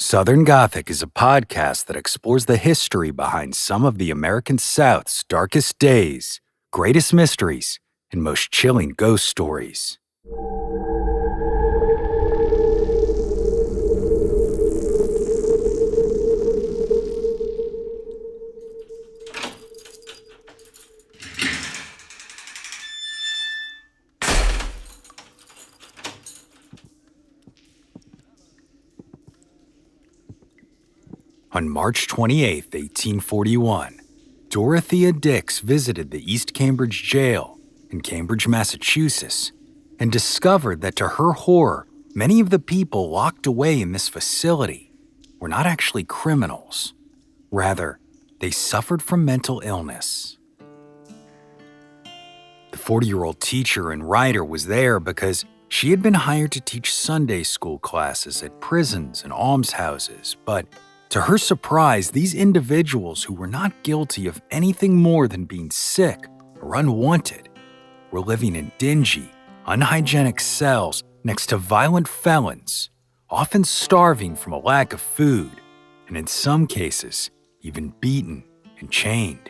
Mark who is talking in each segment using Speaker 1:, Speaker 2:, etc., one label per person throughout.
Speaker 1: Southern Gothic is a podcast that explores the history behind some of the American South's darkest days, greatest mysteries, and most chilling ghost stories. On March 28, 1841, Dorothea Dix visited the East Cambridge Jail in Cambridge, Massachusetts, and discovered that to her horror, many of the people locked away in this facility were not actually criminals. Rather, they suffered from mental illness. The 40-year-old teacher and writer was there because she had been hired to teach Sunday school classes at prisons and almshouses, but to her surprise, these individuals who were not guilty of anything more than being sick or unwanted were living in dingy, unhygienic cells next to violent felons, often starving from a lack of food, and in some cases, even beaten and chained.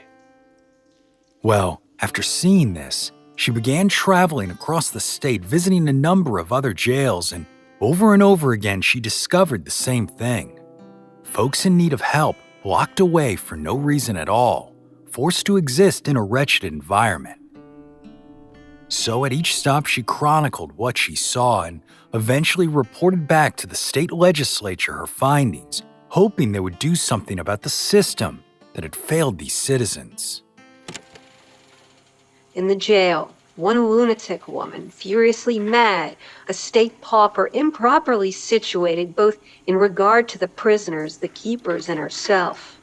Speaker 1: Well, after seeing this, she began traveling across the state, visiting a number of other jails, and over again she discovered the same thing. Folks in need of help, locked away for no reason at all, forced to exist in a wretched environment. So at each stop she chronicled what she saw and eventually reported back to the state legislature her findings, hoping they would do something about the system that had failed these citizens.
Speaker 2: In the jail, one lunatic woman, furiously mad, a state pauper improperly situated both in regard to the prisoners, the keepers, and herself.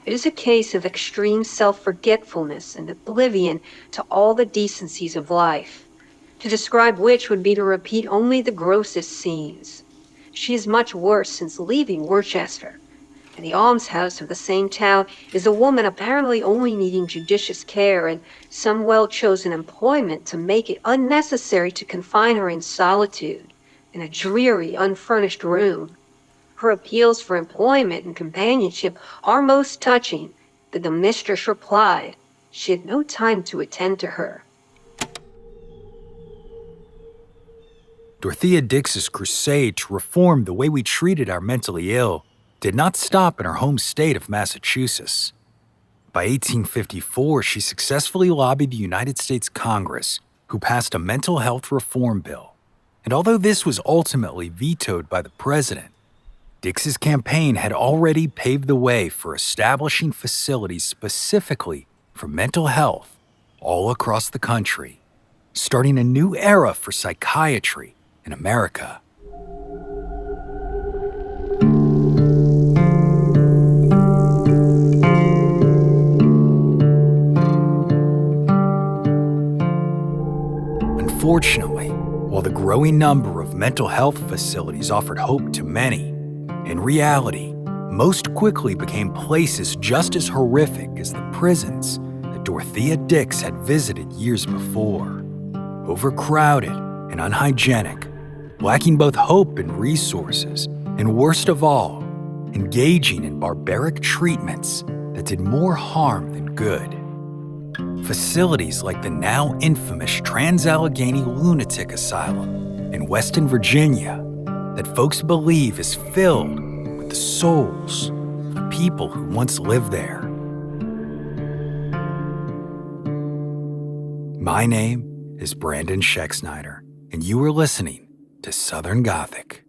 Speaker 2: It is a case of extreme self-forgetfulness and oblivion to all the decencies of life, to describe which would be to repeat only the grossest scenes. She is much worse since leaving Worcester. In the almshouse of the same town is a woman apparently only needing judicious care and some well-chosen employment to make it unnecessary to confine her in solitude, in a dreary, unfurnished room. Her appeals for employment and companionship are most touching, but the mistress replied she had no time to attend to her.
Speaker 1: Dorothea Dix's crusade to reform the way we treated our mentally ill did not stop in her home state of Massachusetts. By 1854, she successfully lobbied the United States Congress, who passed a mental health reform bill. And although this was ultimately vetoed by the president, Dix's campaign had already paved the way for establishing facilities specifically for mental health all across the country, starting a new era for psychiatry in America. Unfortunately, while the growing number of mental health facilities offered hope to many, in reality, most quickly became places just as horrific as the prisons that Dorothea Dix had visited years before. Overcrowded and unhygienic, lacking both hope and resources, and worst of all, engaging in barbaric treatments that did more harm than good. Facilities like the now infamous Trans-Allegheny Lunatic Asylum in Western Virginia that folks believe is filled with the souls of the people who once lived there. My name is Brandon Schexnayder, and you are listening to Southern Gothic.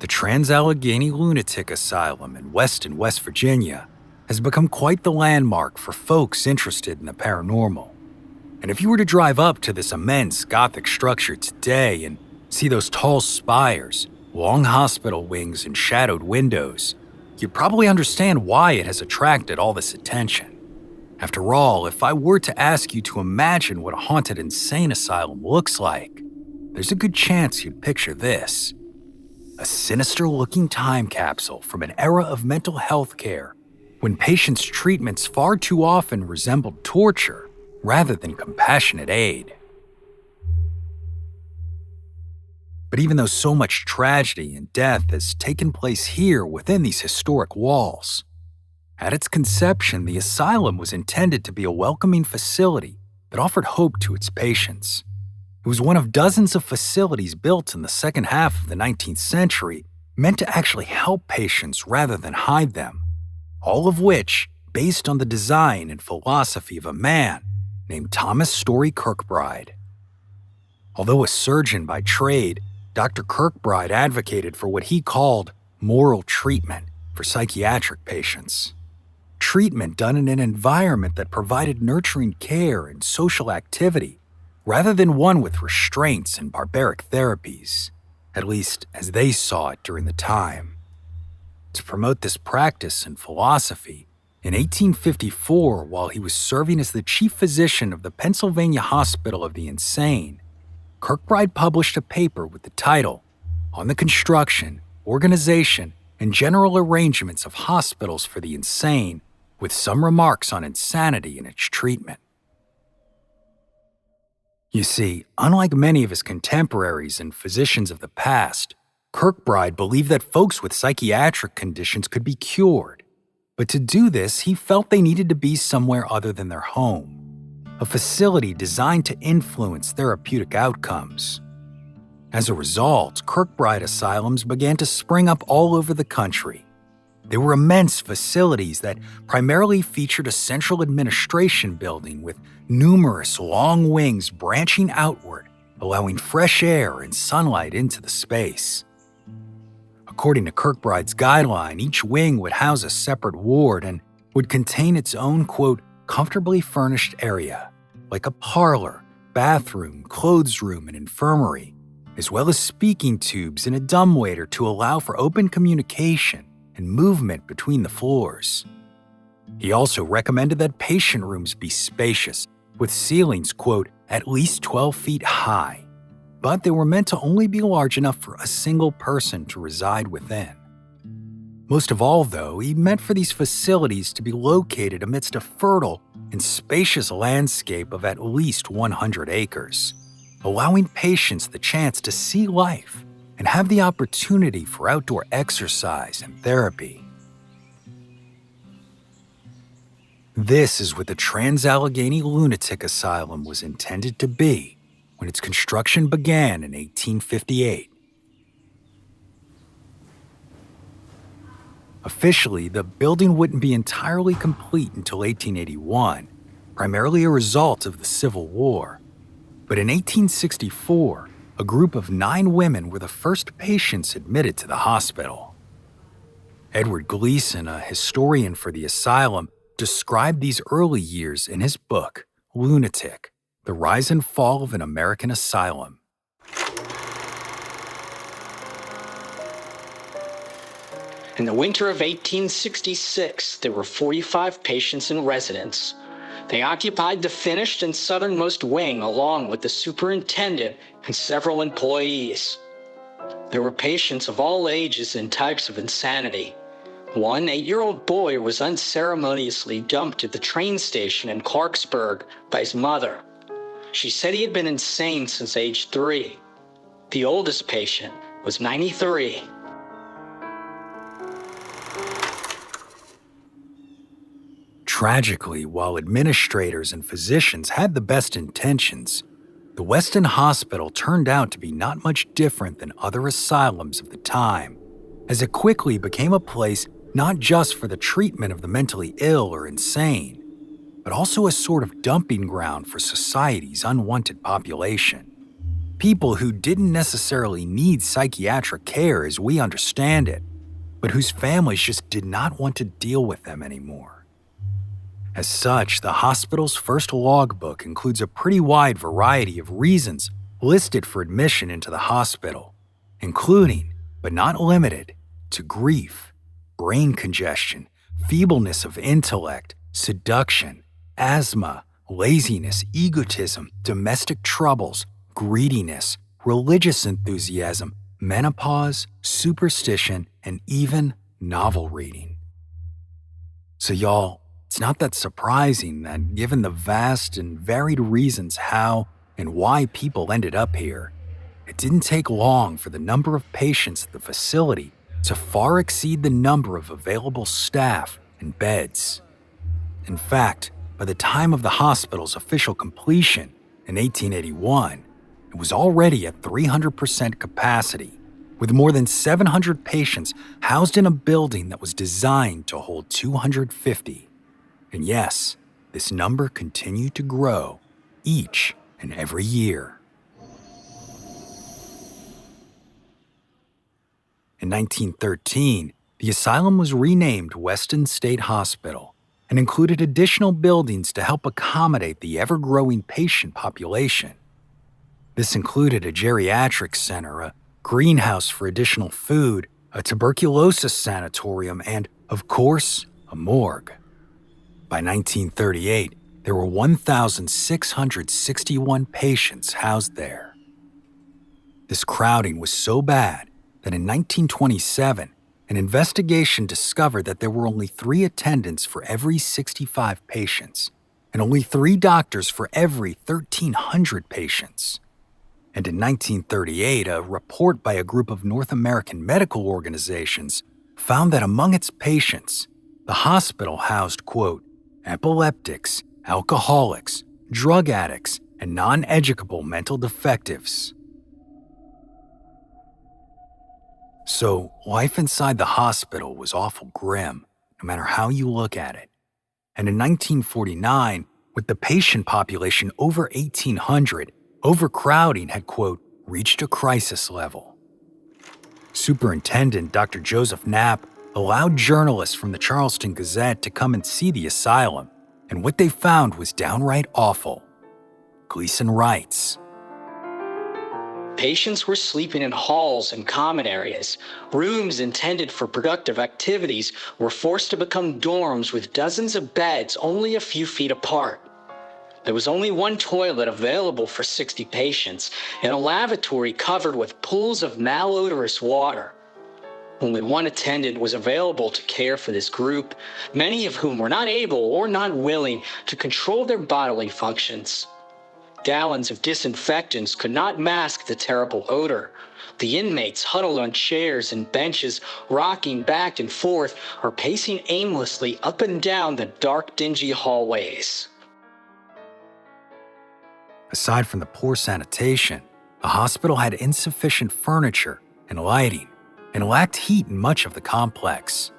Speaker 1: The Trans-Allegheny Lunatic Asylum in Weston, West Virginia, has become quite the landmark for folks interested in the paranormal. And if you were to drive up to this immense Gothic structure today and see those tall spires, long hospital wings, and shadowed windows, you'd probably understand why it has attracted all this attention. After all, if I were to ask you to imagine what a haunted insane asylum looks like, there's a good chance you'd picture this. A sinister-looking time capsule from an era of mental health care when patients' treatments far too often resembled torture rather than compassionate aid. But even though so much tragedy and death has taken place here within these historic walls, at its conception, the asylum was intended to be a welcoming facility that offered hope to its patients. It was one of dozens of facilities built in the second half of the 19th century meant to actually help patients rather than hide them, all of which based on the design and philosophy of a man named Thomas Story Kirkbride. Although a surgeon by trade, Dr. Kirkbride advocated for what he called moral treatment for psychiatric patients. Treatment done in an environment that provided nurturing care and social activity, rather than one with restraints and barbaric therapies, at least as they saw it during the time. To promote this practice and philosophy, in 1854, while he was serving as the chief physician of the Pennsylvania Hospital of the Insane, Kirkbride published a paper with the title, On the Construction, Organization, and General Arrangements of Hospitals for the Insane, with some remarks on insanity and its treatment. You see, unlike many of his contemporaries and physicians of the past, Kirkbride believed that folks with psychiatric conditions could be cured. But to do this, he felt they needed to be somewhere other than their home, a facility designed to influence therapeutic outcomes. As a result, Kirkbride asylums began to spring up all over the country. They were immense facilities that primarily featured a central administration building with numerous long wings branching outward, allowing fresh air and sunlight into the space. According to Kirkbride's guideline, each wing would house a separate ward and would contain its own, quote, comfortably furnished area, like a parlor, bathroom, clothes room, and infirmary, as well as speaking tubes and a dumbwaiter to allow for open communication and movement between the floors. He also recommended that patient rooms be spacious, with ceilings, quote, at least 12 feet high, but they were meant to only be large enough for a single person to reside within. Most of all, though, he meant for these facilities to be located amidst a fertile and spacious landscape of at least 100 acres, allowing patients the chance to see life and have the opportunity for outdoor exercise and therapy. This is what the Trans-Allegheny Lunatic Asylum was intended to be when its construction began in 1858. Officially, the building wouldn't be entirely complete until 1881, primarily a result of the Civil War. But in 1864, a group of 9 women were the first patients admitted to the hospital. Edward Gleason, a historian for the asylum, described these early years in his book, Lunatic: The Rise and Fall of an American Asylum.
Speaker 3: In the winter of 1866, there were 45 patients in residence. They occupied the finished and southernmost wing along with the superintendent and several employees. There were patients of all ages and types of insanity. One 8-year-old boy was unceremoniously dumped at the train station in Clarksburg by his mother. She said he had been insane since age 3. The oldest patient was 93.
Speaker 1: Tragically, while administrators and physicians had the best intentions, the Weston Hospital turned out to be not much different than other asylums of the time, as it quickly became a place not just for the treatment of the mentally ill or insane, but also a sort of dumping ground for society's unwanted population. People who didn't necessarily need psychiatric care as we understand it, but whose families just did not want to deal with them anymore. As such, the hospital's first logbook includes a pretty wide variety of reasons listed for admission into the hospital, including, but not limited, to grief, brain congestion, feebleness of intellect, seduction, asthma, laziness, egotism, domestic troubles, greediness, religious enthusiasm, menopause, superstition, and even novel reading. So, y'all, it's not that surprising that given the vast and varied reasons how and why people ended up here, it didn't take long for the number of patients at the facility to far exceed the number of available staff and beds. In fact, by the time of the hospital's official completion in 1881, it was already at 300% capacity, with more than 700 patients housed in a building that was designed to hold 250. And yes, this number continued to grow each and every year. In 1913, the asylum was renamed Weston State Hospital and included additional buildings to help accommodate the ever-growing patient population. This included a geriatric center, a greenhouse for additional food, a tuberculosis sanatorium, and, of course, a morgue. By 1938, there were 1,661 patients housed there. This crowding was so bad that in 1927, an investigation discovered that there were only 3 attendants for every 65 patients, and only 3 doctors for every 1,300 patients. And in 1938, a report by a group of North American medical organizations found that among its patients, the hospital housed, quote, epileptics, alcoholics, drug addicts, and non-educable mental defectives. So, life inside the hospital was awful grim, no matter how you look at it. And in 1949, with the patient population over 1,800, overcrowding had, quote, reached a crisis level. Superintendent Dr. Joseph Knapp allowed journalists from the Charleston Gazette to come and see the asylum, and what they found was downright awful. Gleason writes,
Speaker 3: Patients were sleeping in halls and common areas. Rooms intended for productive activities were forced to become dorms with dozens of beds only a few feet apart. There was only one toilet available for 60 patients and a lavatory covered with pools of malodorous water. Only one attendant was available to care for this group, many of whom were not able or not willing to control their bodily functions. Gallons of disinfectants could not mask the terrible odor. The inmates huddled on chairs and benches, rocking back and forth or pacing aimlessly up and down the dark, dingy hallways.
Speaker 1: Aside from the poor sanitation, the hospital had insufficient furniture and lighting and lacked heat in much of the complex.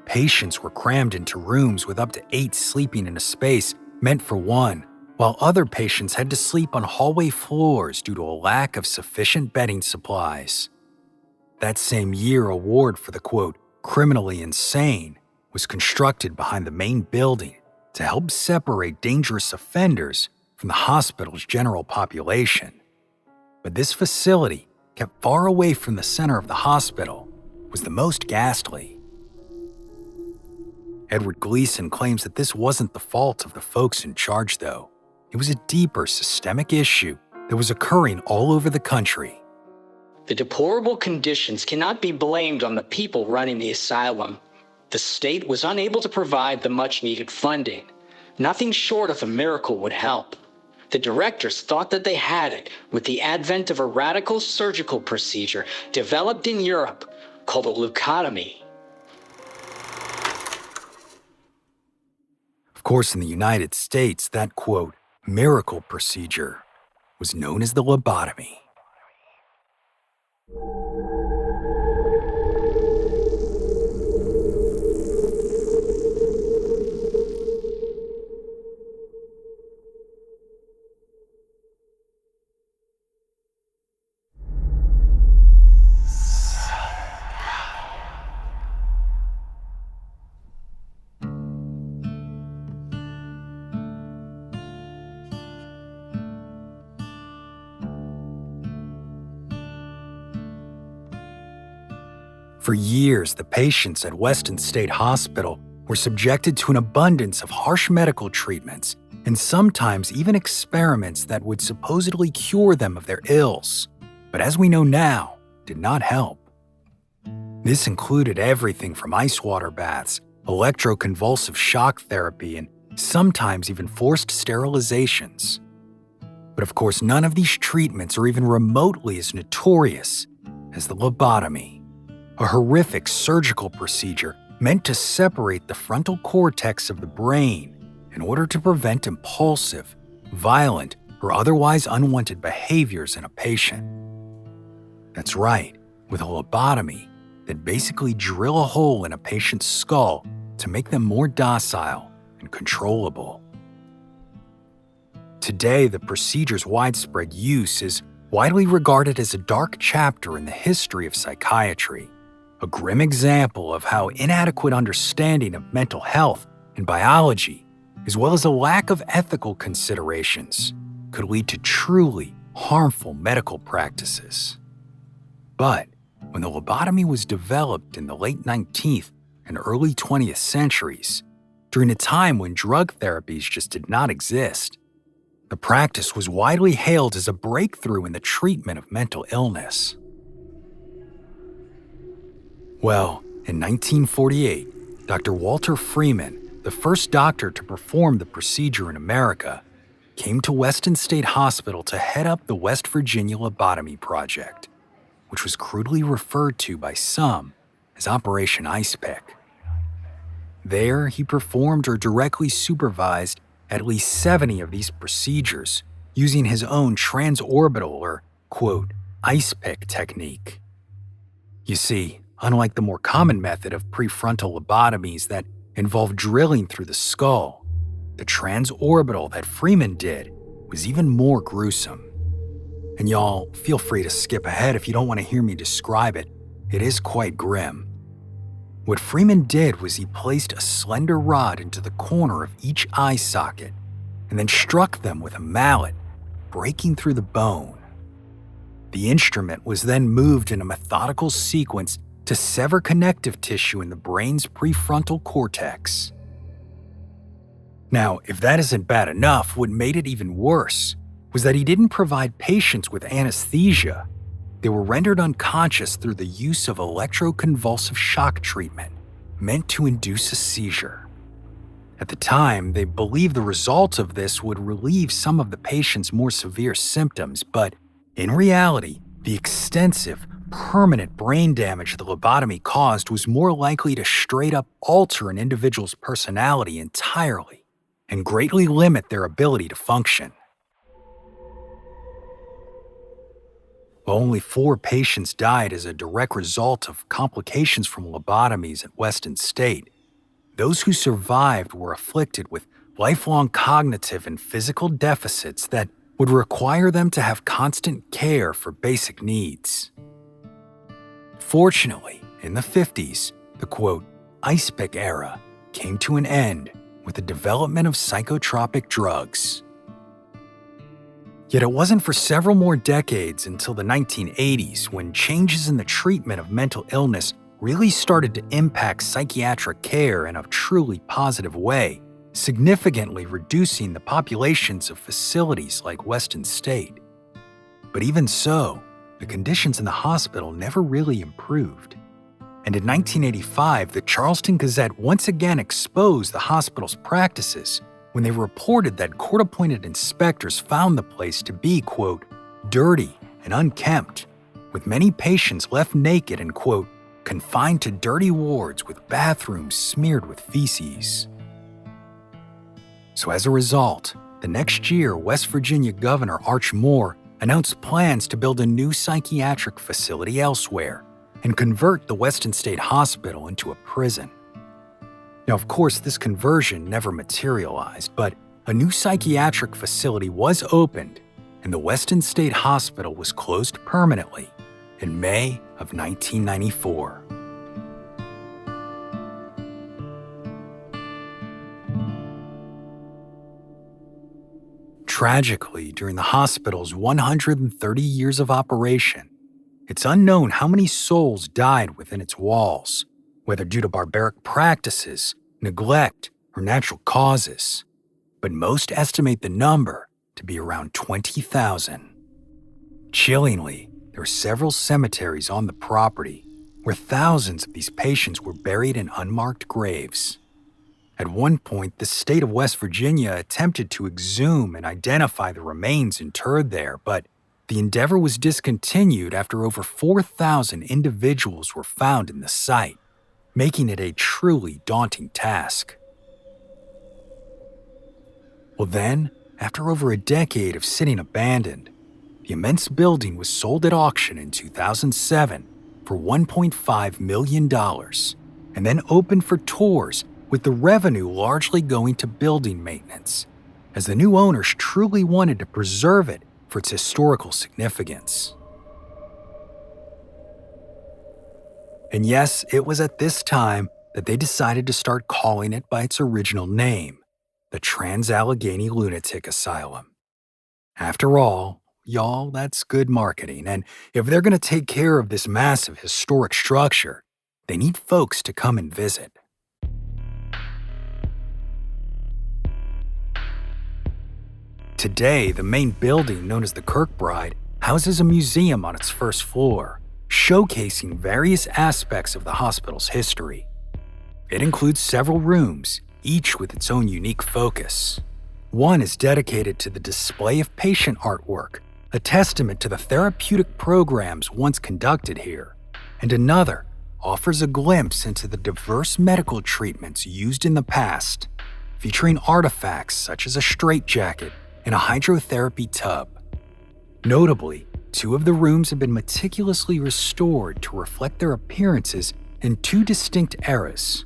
Speaker 1: Patients were crammed into rooms with up to 8 sleeping in a space meant for 1, while other patients had to sleep on hallway floors due to a lack of sufficient bedding supplies. That same year, a ward for the, quote, criminally insane was constructed behind the main building to help separate dangerous offenders from the hospital's general population. But this facility, kept far away from the center of the hospital, was the most ghastly. Edward Gleason claims that this wasn't the fault of the folks in charge, though. It was a deeper systemic issue that was occurring all over the country.
Speaker 3: The deplorable conditions cannot be blamed on the people running the asylum. The state was unable to provide the much-needed funding. Nothing short of a miracle would help. The directors thought that they had it with the advent of a radical surgical procedure developed in Europe called a lobotomy.
Speaker 1: Of course, in the United States, that, quote, miracle procedure was known as the lobotomy. For years, the patients at Weston State Hospital were subjected to an abundance of harsh medical treatments and sometimes even experiments that would supposedly cure them of their ills, but as we know now, did not help. This included everything from ice water baths, electroconvulsive shock therapy, and sometimes even forced sterilizations. But of course, none of these treatments are even remotely as notorious as the lobotomy, a horrific surgical procedure meant to separate the frontal cortex of the brain in order to prevent impulsive, violent, or otherwise unwanted behaviors in a patient. That's right, with a lobotomy, they'd basically drill a hole in a patient's skull to make them more docile and controllable. Today, the procedure's widespread use is widely regarded as a dark chapter in the history of psychiatry, a grim example of how inadequate understanding of mental health and biology, as well as a lack of ethical considerations, could lead to truly harmful medical practices. But when the lobotomy was developed in the late 19th and early 20th centuries, during a time when drug therapies just did not exist, the practice was widely hailed as a breakthrough in the treatment of mental illness. Well, in 1948, Dr. Walter Freeman, the first doctor to perform the procedure in America, came to Weston State Hospital to head up the West Virginia Lobotomy Project, which was crudely referred to by some as Operation Ice Pick. There, he performed or directly supervised at least 70 of these procedures using his own transorbital or, quote, ice pick technique. You see, unlike the more common method of prefrontal lobotomies that involved drilling through the skull, the transorbital that Freeman did was even more gruesome. And y'all, feel free to skip ahead if you don't want to hear me describe it. It is quite grim. What Freeman did was he placed a slender rod into the corner of each eye socket and then struck them with a mallet, breaking through the bone. The instrument was then moved in a methodical sequence to sever connective tissue in the brain's prefrontal cortex. Now, if that isn't bad enough, what made it even worse was that he didn't provide patients with anesthesia. They were rendered unconscious through the use of electroconvulsive shock treatment, meant to induce a seizure. At the time, they believed the result of this would relieve some of the patient's more severe symptoms, but in reality, the extensive, permanent brain damage the lobotomy caused was more likely to straight up alter an individual's personality entirely and greatly limit their ability to function. While only 4 patients died as a direct result of complications from lobotomies at Weston State, those who survived were afflicted with lifelong cognitive and physical deficits that would require them to have constant care for basic needs. Fortunately, in the 50s, the quote, ice pick era came to an end with the development of psychotropic drugs. Yet it wasn't for several more decades until the 1980s when changes in the treatment of mental illness really started to impact psychiatric care in a truly positive way, significantly reducing the populations of facilities like Weston State. But even so, the conditions in the hospital never really improved. And in 1985, the Charleston Gazette once again exposed the hospital's practices when they reported that court-appointed inspectors found the place to be, quote, dirty and unkempt, with many patients left naked and, quote, confined to dirty wards with bathrooms smeared with feces. So as a result, the next year, West Virginia Governor Arch Moore announced plans to build a new psychiatric facility elsewhere and convert the Weston State Hospital into a prison. Now, of course, this conversion never materialized, but a new psychiatric facility was opened and the Weston State Hospital was closed permanently in May of 1994. Tragically, during the hospital's 130 years of operation, it's unknown how many souls died within its walls, whether due to barbaric practices neglect, or natural causes, but most estimate the number to be around 20,000. Chillingly, there are several cemeteries on the property where thousands of these patients were buried in unmarked graves. At one point, the state of West Virginia attempted to exhume and identify the remains interred there, but the endeavor was discontinued after over 4,000 individuals were found in the site, making it a truly daunting task. Well then, after over a decade of sitting abandoned, the immense building was sold at auction in 2007 for $1.5 million, and then opened for tours, with the revenue largely going to building maintenance, as the new owners truly wanted to preserve it for its historical significance. And yes, it was at this time that they decided to start calling it by its original name, the Trans-Allegheny Lunatic Asylum. After all, y'all, that's good marketing, and if they're going to take care of this massive historic structure, they need folks to come and visit. Today, the main building, known as the Kirkbride, houses a museum on its first floor, showcasing various aspects of the hospital's history. It includes several rooms, each with its own unique focus. One is dedicated to the display of patient artwork, a testament to the therapeutic programs once conducted here, and another offers a glimpse into the diverse medical treatments used in the past, featuring artifacts such as a straitjacket and a hydrotherapy tub. Notably, 2 of the rooms have been meticulously restored to reflect their appearances in 2 distinct eras,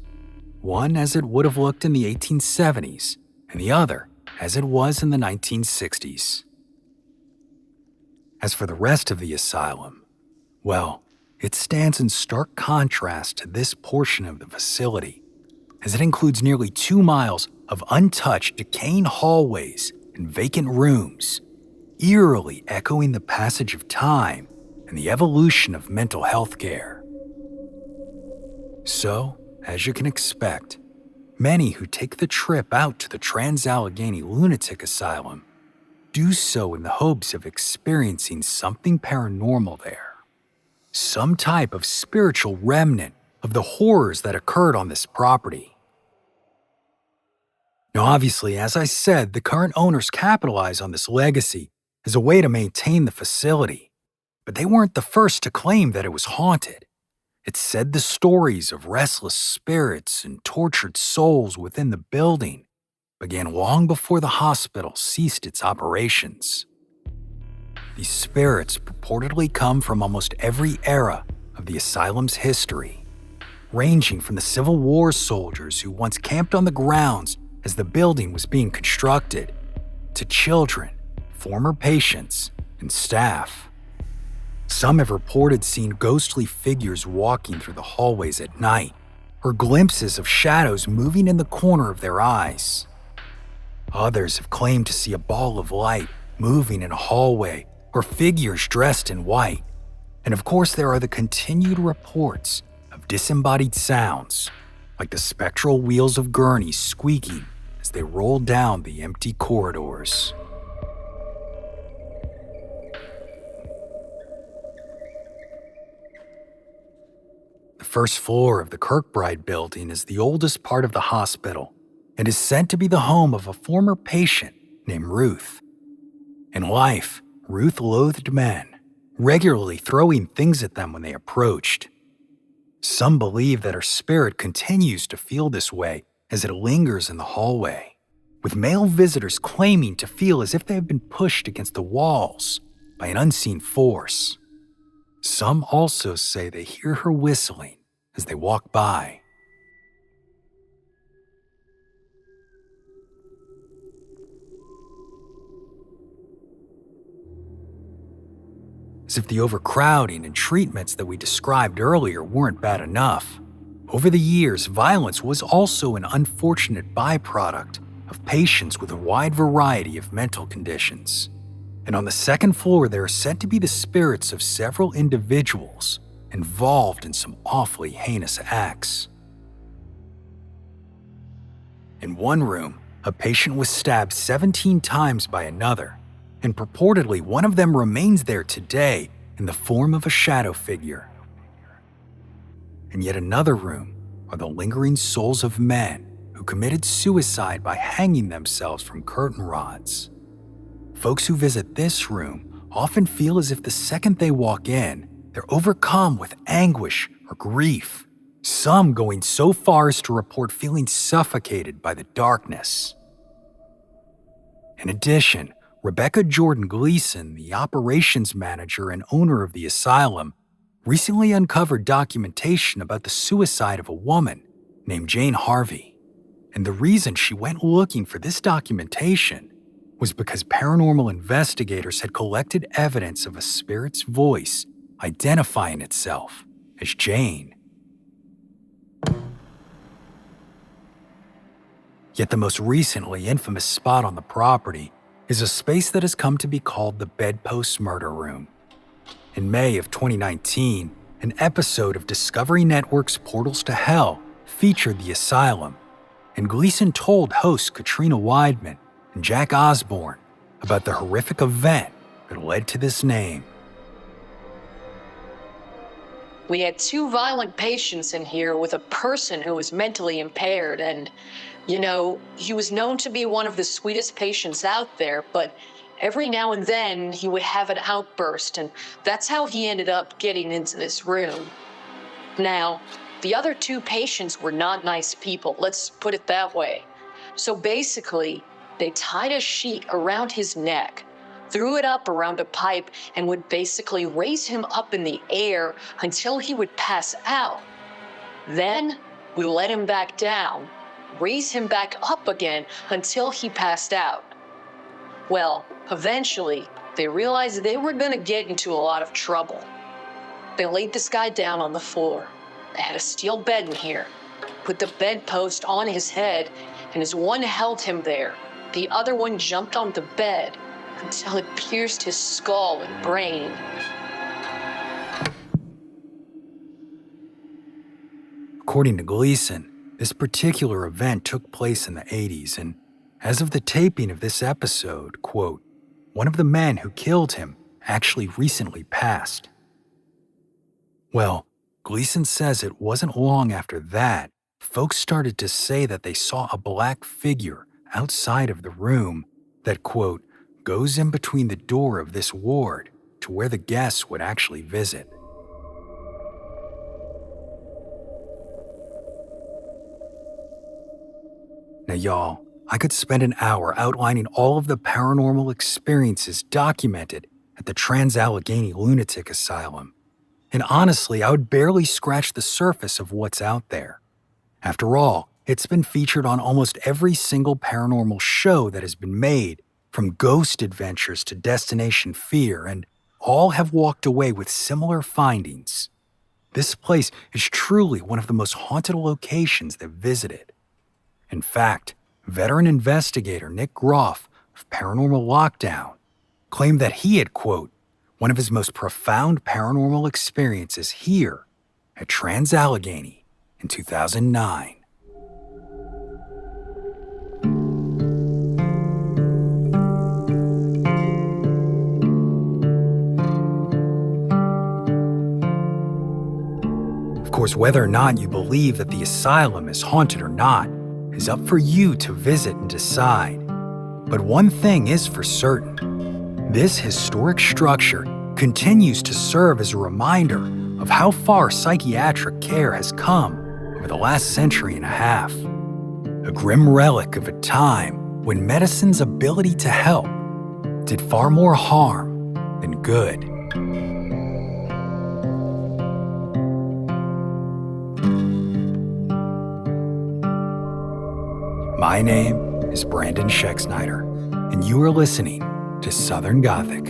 Speaker 1: one as it would have looked in the 1870s, and the other as it was in the 1960s. As for the rest of the asylum, well, it stands in stark contrast to this portion of the facility, as it includes nearly 2 miles of untouched, decaying hallways and vacant rooms, eerily echoing the passage of time and the evolution of mental health care. So, as you can expect, many who take the trip out to the Trans-Allegheny Lunatic Asylum do so in the hopes of experiencing something paranormal there, some type of spiritual remnant of the horrors that occurred on this property. Now, obviously, as I said, the current owners capitalize on this legacy as a way to maintain the facility, but they weren't the first to claim that it was haunted. It said the stories of restless spirits and tortured souls within the building began long before the hospital ceased its operations. These spirits purportedly come from almost every era of the asylum's history, ranging from the Civil War soldiers who once camped on the grounds as the building was being constructed, to children, former patients, and staff. Some have reported seeing ghostly figures walking through the hallways at night, or glimpses of shadows moving in the corner of their eyes. Others have claimed to see a ball of light moving in a hallway, or figures dressed in white. And of course, there are the continued reports of disembodied sounds, like the spectral wheels of gurneys squeaking as they roll down the empty corridors. The first floor of the Kirkbride building is the oldest part of the hospital and is said to be the home of a former patient named Ruth. In life, Ruth loathed men, regularly throwing things at them when they approached. Some believe that her spirit continues to feel this way as it lingers in the hallway, with male visitors claiming to feel as if they have been pushed against the walls by an unseen force. Some also say they hear her whistling as they walk by. As if the overcrowding and treatments that we described earlier weren't bad enough, over the years, violence was also an unfortunate byproduct of patients with a wide variety of mental conditions. And on the second floor, there are said to be the spirits of several individuals involved in some awfully heinous acts. In one room, a patient was stabbed 17 times by another, and purportedly one of them remains there today in the form of a shadow figure. In yet another room are the lingering souls of men who committed suicide by hanging themselves from curtain rods. Folks who visit this room often feel as if the second they walk in, they're overcome with anguish or grief, some going so far as to report feeling suffocated by the darkness. In addition, Rebecca Jordan Gleason, the operations manager and owner of the asylum, recently uncovered documentation about the suicide of a woman named Jane Harvey. And the reason she went looking for this documentation was because paranormal investigators had collected evidence of a spirit's voice identifying itself as Jane. Yet the most recently infamous spot on the property is a space that has come to be called the Bedpost Murder Room. In May of 2019, an episode of Discovery Network's Portals to Hell featured the asylum, and Gleason told hosts Katrina Weidman and Jack Osborne about the horrific event that led to this name.
Speaker 4: We had 2 violent patients in here with a person who was mentally impaired, and, he was known to be one of the sweetest patients out there, but every now and then he would have an outburst, and that's how he ended up getting into this room. Now, the other 2 patients were not nice people, let's put it that way. So basically, they tied a sheet around his neck, threw it up around a pipe, and would basically raise him up in the air until he would pass out. Then we let him back down, raise him back up again until he passed out. Well, eventually, they realized they were going to get into a lot of trouble. They laid this guy down on the floor. They had a steel bed in here, put the bedpost on his head, and as one held him there, the other one jumped on the bed until it pierced his skull and brain.
Speaker 1: According to Gleason, this particular event took place in the 80s, and as of the taping of this episode, quote, one of the men who killed him actually recently passed. Well, Gleason says it wasn't long after that, folks started to say that they saw a black figure outside of the room that, quote, goes in between the door of this ward to where the guests would actually visit. Now, y'all, I could spend an hour outlining all of the paranormal experiences documented at the Trans-Allegheny Lunatic Asylum. And honestly, I would barely scratch the surface of what's out there. After all, it's been featured on almost every single paranormal show that has been made, from Ghost Adventures to Destination Fear, and all have walked away with similar findings. This place is truly one of the most haunted locations they've visited. In fact, veteran investigator Nick Groff of Paranormal Lockdown claimed that he had, quote, one of his most profound paranormal experiences here at Trans-Allegheny in 2009. Of course, whether or not you believe that the asylum is haunted or not is up for you to visit and decide. But one thing is for certain. This historic structure continues to serve as a reminder of how far psychiatric care has come over the last century and a half. A grim relic of a time when medicine's ability to help did far more harm than good. My name is Brandon Schexnayder, and you are listening to Southern Gothic.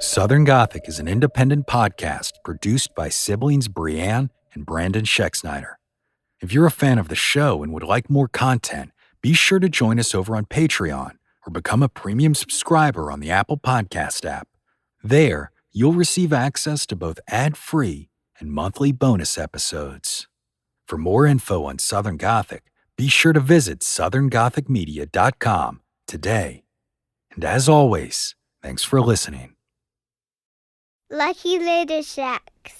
Speaker 1: Southern Gothic is an independent podcast produced by siblings Brianne and Brandon Schexnayder. If you're a fan of the show and would like more content, be sure to join us over on Patreon, or become a premium subscriber on the Apple Podcast app. There, you'll receive access to both ad-free and monthly bonus episodes. For more info on Southern Gothic, be sure to visit southerngothicmedia.com today. And as always, thanks for listening.
Speaker 5: Lucky Little Shacks.